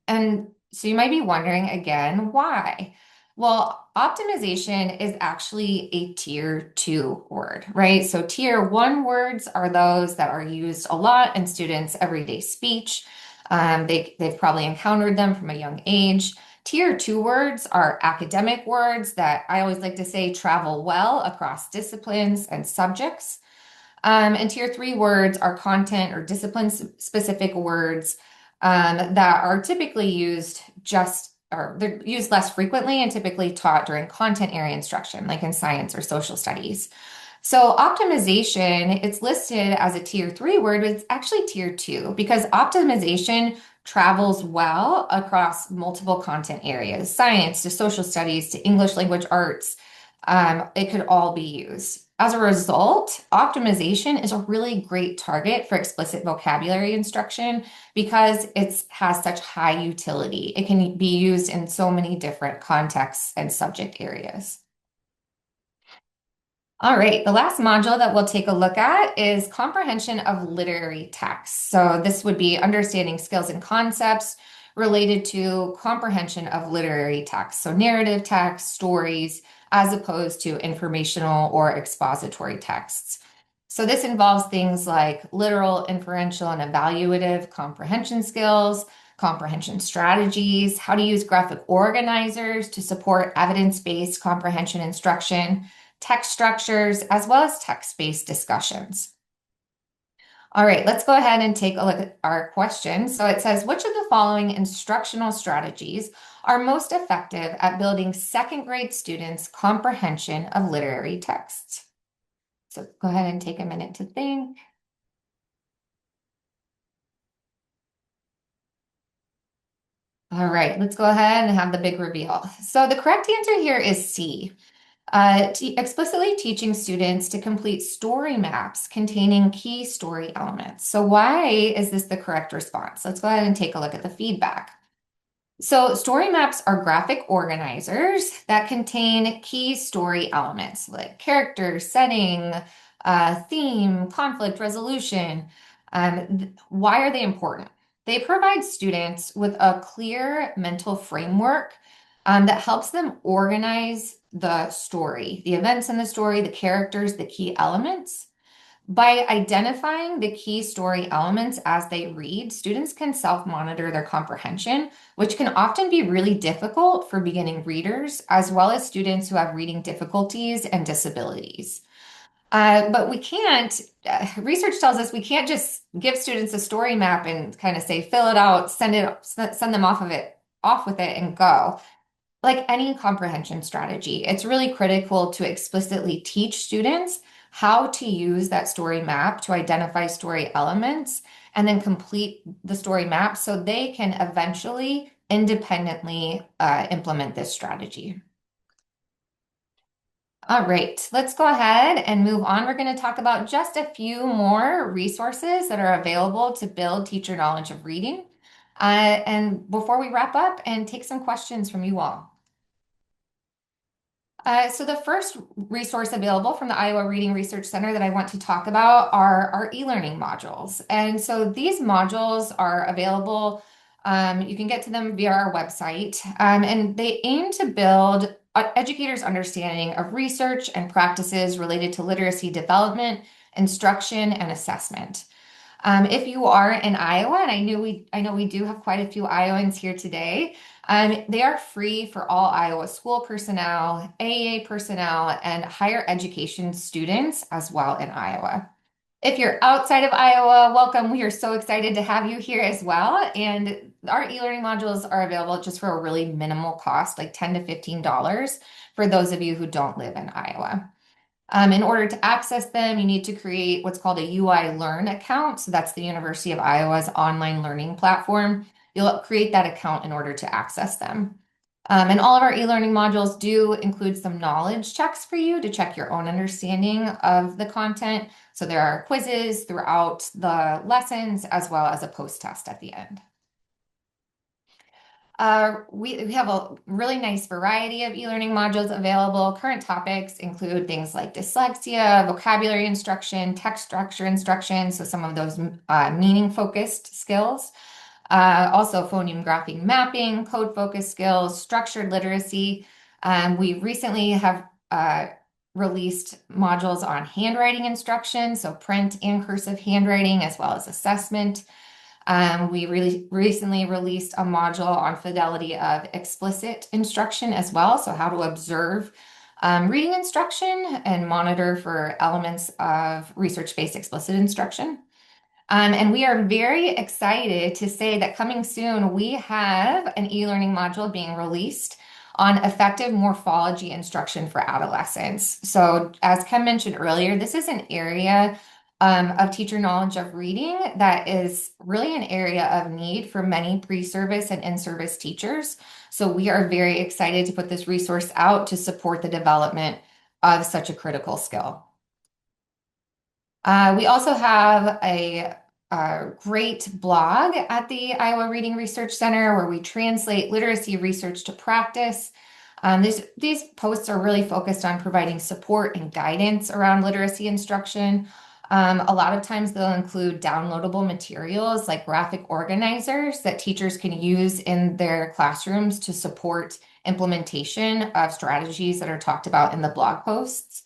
And so you might be wondering again, why? Well, optimization is actually a tier two word, right? So tier one words are those that are used a lot in students' everyday speech. They've probably encountered them from a young age. Tier two words are academic words that I always like to say travel well across disciplines and subjects. And tier three words are content or discipline specific words that are typically used or they're used less frequently and typically taught during content area instruction, like in science or social studies. So optimization, it's listed as a tier three word, but it's actually tier two because optimization travels well across multiple content areas, science to social studies to English language arts. It could all be used. As a result, optimization is a really great target for explicit vocabulary instruction because it has such high utility. It can be used in so many different contexts and subject areas. All right, the last module that we'll take a look at is comprehension of literary text. So this would be understanding skills and concepts related to comprehension of literary text. So narrative text, stories, as opposed to informational or expository texts. So this involves things like literal, inferential, and evaluative comprehension skills, comprehension strategies, how to use graphic organizers to support evidence-based comprehension instruction, text structures, as well as text-based discussions. All right, let's go ahead and take a look at our question. So it says, which of the following instructional strategies are most effective at building second grade students' comprehension of literary texts? So go ahead and take a minute to think. All right, let's go ahead and have the big reveal. So the correct answer here is C. Explicitly teaching students to complete story maps containing key story elements. So why is this the correct response? Let's go ahead and take a look at the feedback. So story maps are graphic organizers that contain key story elements like character, setting, theme, conflict resolution. Why are they important? They provide students with a clear mental framework that helps them organize the story, the events in the story, the characters, the key elements. By identifying the key story elements as they read, students can self-monitor their comprehension, which can often be really difficult for beginning readers, as well as students who have reading difficulties and disabilities. But we can't, research tells us we can't just give students a story map and kind of say, fill it out, send them off with it and go. Like any comprehension strategy, it's really critical to explicitly teach students how to use that story map to identify story elements and then complete the story map so they can eventually independently implement this strategy. All right, let's go ahead and move on. We're going to talk about just a few more resources that are available to build teacher knowledge of reading. And before we wrap up and take some questions from you all. So the first resource available from the Iowa Reading Research Center that I want to talk about are our e-learning modules. And so these modules are available. You can get to them via our website, and they aim to build educators' understanding of research and practices related to literacy development, instruction, and assessment. If you are in Iowa, and I know we do have quite a few Iowans here today, they are free for all Iowa school personnel, AEA personnel, and higher education students as well in Iowa. If you're outside of Iowa, welcome. We are so excited to have you here as well. And our e-learning modules are available just for a really minimal cost, like $10 to $15 for those of you who don't live in Iowa. In order to access them, you need to create what's called a UI Learn account. So that's the University of Iowa's online learning platform. You'll create that account in order to access them. And all of our e-learning modules do include some knowledge checks for you to check your own understanding of the content. So there are quizzes throughout the lessons as well as a post-test at the end. We have a really nice variety of e-learning modules available. Current topics include things like dyslexia, vocabulary instruction, text structure instruction, so some of those meaning-focused skills. Also phoneme graphing mapping, code-focused skills, structured literacy. We recently have released modules on handwriting instruction, so print and cursive handwriting, as well as assessment. We really recently released a module on fidelity of explicit instruction as well, so how to observe reading instruction and monitor for elements of research-based explicit instruction. And we are very excited to say that coming soon, we have an e-learning module being released on effective morphology instruction for adolescents. So, as Kim mentioned earlier, this is an area of teacher knowledge of reading that is really an area of need for many pre-service and in-service teachers. So, we are very excited to put this resource out to support the development of such a critical skill. We also have a great blog at the Iowa Reading Research Center where we translate literacy research to practice. These posts are really focused on providing support and guidance around literacy instruction. A lot of times they'll include downloadable materials like graphic organizers that teachers can use in their classrooms to support implementation of strategies that are talked about in the blog posts.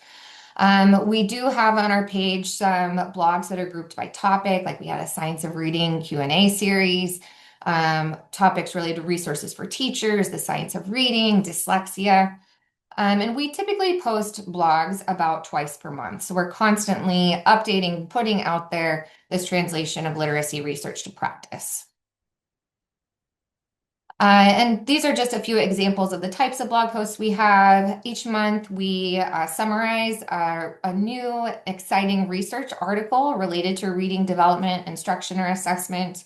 We do have on our page some blogs that are grouped by topic, like we had a Science of Reading Q&A series, topics related to resources for teachers, the science of reading, dyslexia. And we typically post blogs about twice per month. So we're constantly updating, putting out there this translation of literacy research to practice. And these are just a few examples of the types of blog posts we have. Each month, we summarize a new exciting research article related to reading development, instruction, or assessment.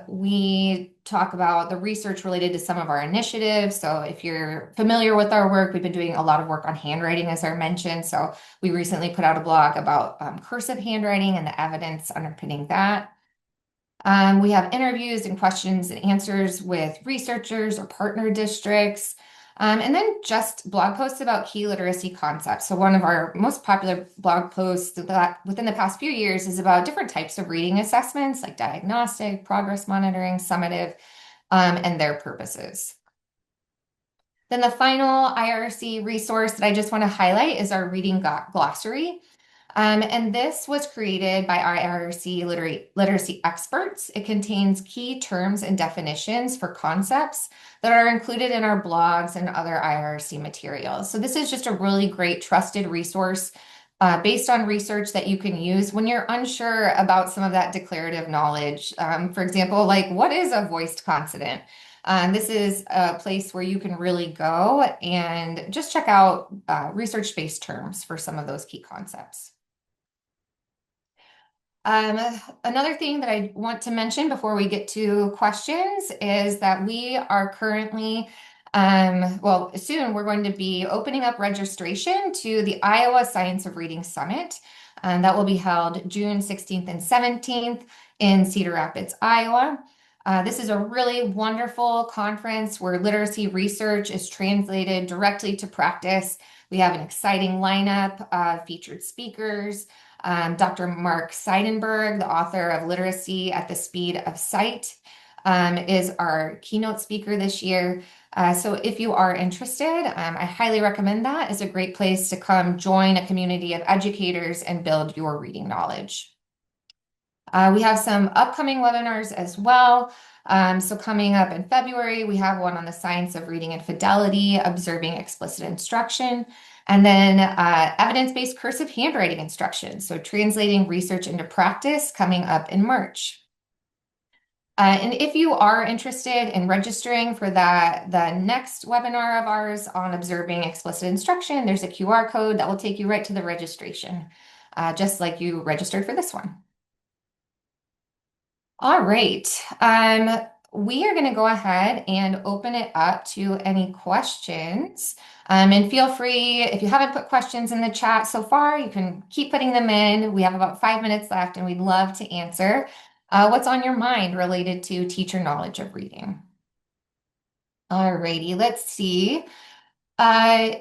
We talk about the research related to some of our initiatives. So if you're familiar with our work, we've been doing a lot of work on handwriting, as I mentioned. So we recently put out a blog about cursive handwriting and the evidence underpinning that. We have interviews and questions and answers with researchers or partner districts, and then just blog posts about key literacy concepts. So one of our most popular blog posts that within the past few years is about different types of reading assessments like diagnostic, progress monitoring, summative, and their purposes. Then the final IRRC resource that I just want to highlight is our reading glossary. And this was created by IRRC literacy experts. It contains key terms and definitions for concepts that are included in our blogs and other IRRC materials. So this is just a really great trusted resource based on research that you can use when you're unsure about some of that declarative knowledge. For example, like what is a voiced consonant? This is a place where you can really go and just check out research-based terms for some of those key concepts. Another thing that I want to mention before we get to questions is that we are currently, well, soon we're going to be opening up registration to the Iowa Science of Reading Summit. That will be held June 16th and 17th in Cedar Rapids, Iowa. This is a really wonderful conference where literacy research is translated directly to practice. We have an exciting lineup of featured speakers. Dr. Mark Seidenberg, the author of Literacy at the Speed of Sight, is our keynote speaker this year. So if you are interested, I highly recommend that. It's a great place to come join a community of educators and build your reading knowledge. We have some upcoming webinars as well. So coming up in February, we have one on the science of reading and fidelity, observing explicit instruction. And then evidence-based cursive handwriting instructions, so translating research into practice coming up in March. And if you are interested in registering for the next webinar of ours on observing explicit instruction, there's a QR code that will take you right to the registration, just like you registered for this one. All right. We are going to go ahead and open it up to any questions. And feel free, if you haven't put questions in the chat so far, you can keep putting them in. We have about 5 minutes left, and we'd love to answer what's on your mind related to teacher knowledge of reading. All righty, let's see. Uh,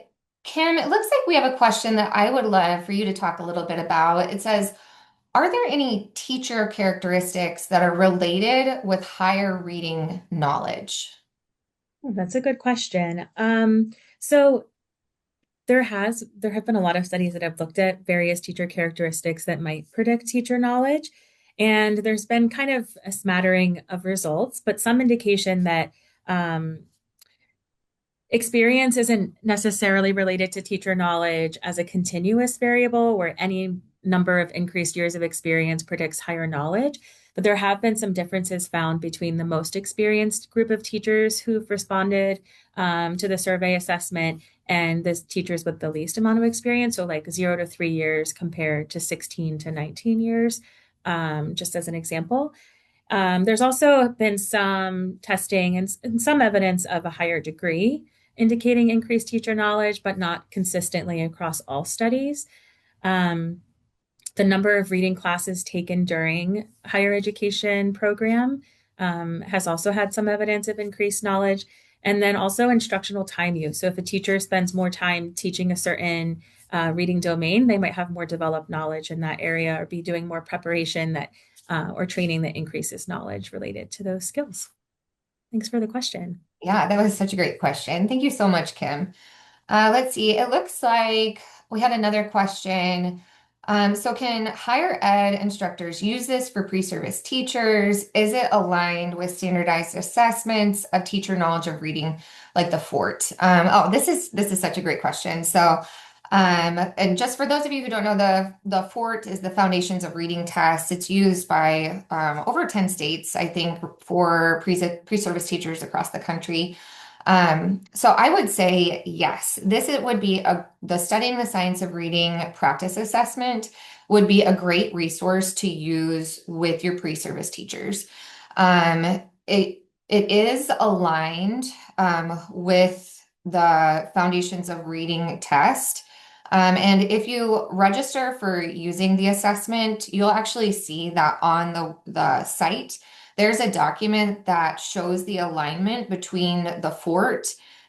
Kim, it looks like we have a question that I would love for you to talk a little bit about. It says, are there any teacher characteristics that are related with higher reading knowledge? Oh, that's a good question. So there have been a lot of studies that have looked at various teacher characteristics that might predict teacher knowledge. And there's been kind of a smattering of results, but some indication that um, experience isn't necessarily related to teacher knowledge as a continuous variable where any number of increased years of experience predicts higher knowledge. But there have been some differences found between the most experienced group of teachers who've responded to the survey assessment and the teachers with the least amount of experience. So, like 0 to 3 years compared to 16 to 19 years, just as an example. There's also been some testing and some evidence of a higher degree indicating increased teacher knowledge, but not consistently across all studies. Um, the number of reading classes taken during higher education program has also had some evidence of increased knowledge. And then also instructional time use. So if a teacher spends more time teaching a certain reading domain, they might have more developed knowledge in that area or be doing more preparation that or training that increases knowledge related to those skills. Thanks for the question. Yeah, that was such a great question. Thank you so much, Kim. Let's see. It looks like we had another question. So can higher ed instructors use this for pre-service teachers? Is it aligned with standardized assessments of teacher knowledge of reading, like the FORT? Oh, this is such a great question. So, and just for those of you who don't know, the FORT is the Foundations of Reading test. It's used by over 10 states, I think, for pre-service teachers across the country. So I would say yes, would be the studying the science of reading practice assessment would be a great resource to use with your pre-service teachers. It is aligned with the Foundations of Reading test. And if you register for using the assessment, you'll actually see that on the site. There's a document that shows the alignment between the FORT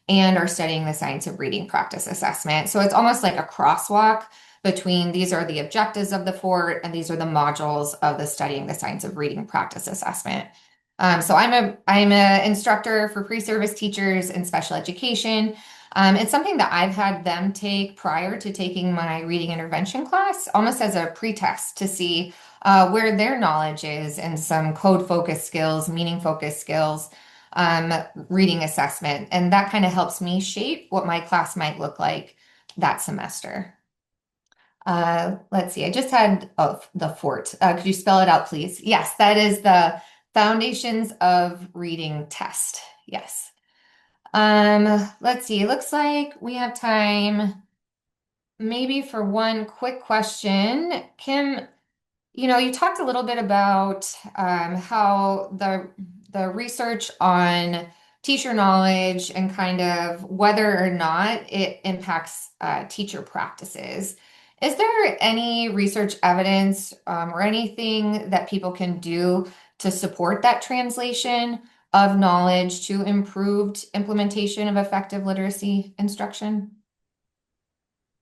and our Studying the Science of Reading practice assessment. So it's almost like a crosswalk between these are the objectives of the FORT and these are the modules of the Studying the Science of Reading practice assessment. So I'm a instructor for pre-service teachers in special education. It's something that I've had them take prior to taking my reading intervention class, almost as a pretest to see where their knowledge is and some code focused skills, meaning focused skills, reading assessment. And that kind of helps me shape what my class might look like that semester. Let's see, I just had the FORT. Could you spell it out, please? Yes, that is the Foundations of Reading test. Yes. Let's see, it looks like we have time maybe for one quick question. Kim, you talked a little bit about how the research on teacher knowledge and kind of whether or not it impacts teacher practices. Is there any research evidence or anything that people can do to support that translation of knowledge to improved implementation of effective literacy instruction?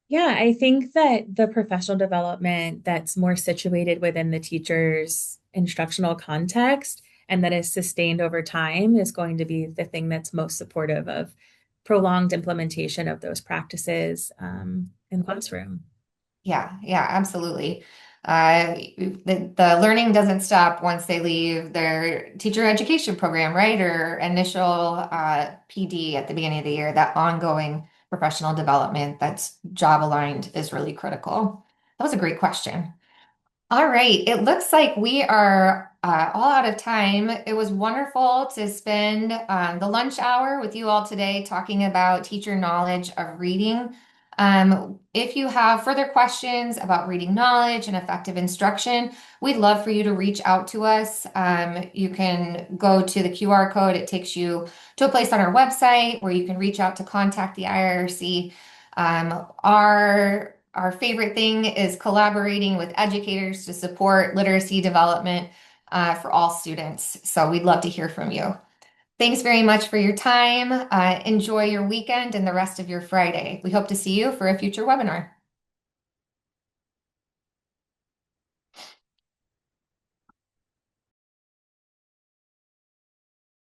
Yeah, I think that the professional development that's more situated within the teacher's instructional context and that is sustained over time is going to be the thing that's most supportive of prolonged implementation of those practices in the classroom. Yeah, yeah, absolutely. The learning doesn't stop once they leave their teacher education program, right? Or initial PD at the beginning of the year, that ongoing professional development that's job aligned is really critical. That was a great question. All right. It looks like we are all out of time. It was wonderful to spend the lunch hour with you all today talking about teacher knowledge of reading. If you have further questions about reading knowledge and effective instruction, we'd love for you to reach out to us. You can go to the QR code. It takes you to a place on our website where you can reach out to contact the IRRC. Our favorite thing is collaborating with educators to support literacy development for all students. So we'd love to hear from you. Thanks very much for your time. Enjoy your weekend and the rest of your Friday. We hope to see you for a future webinar.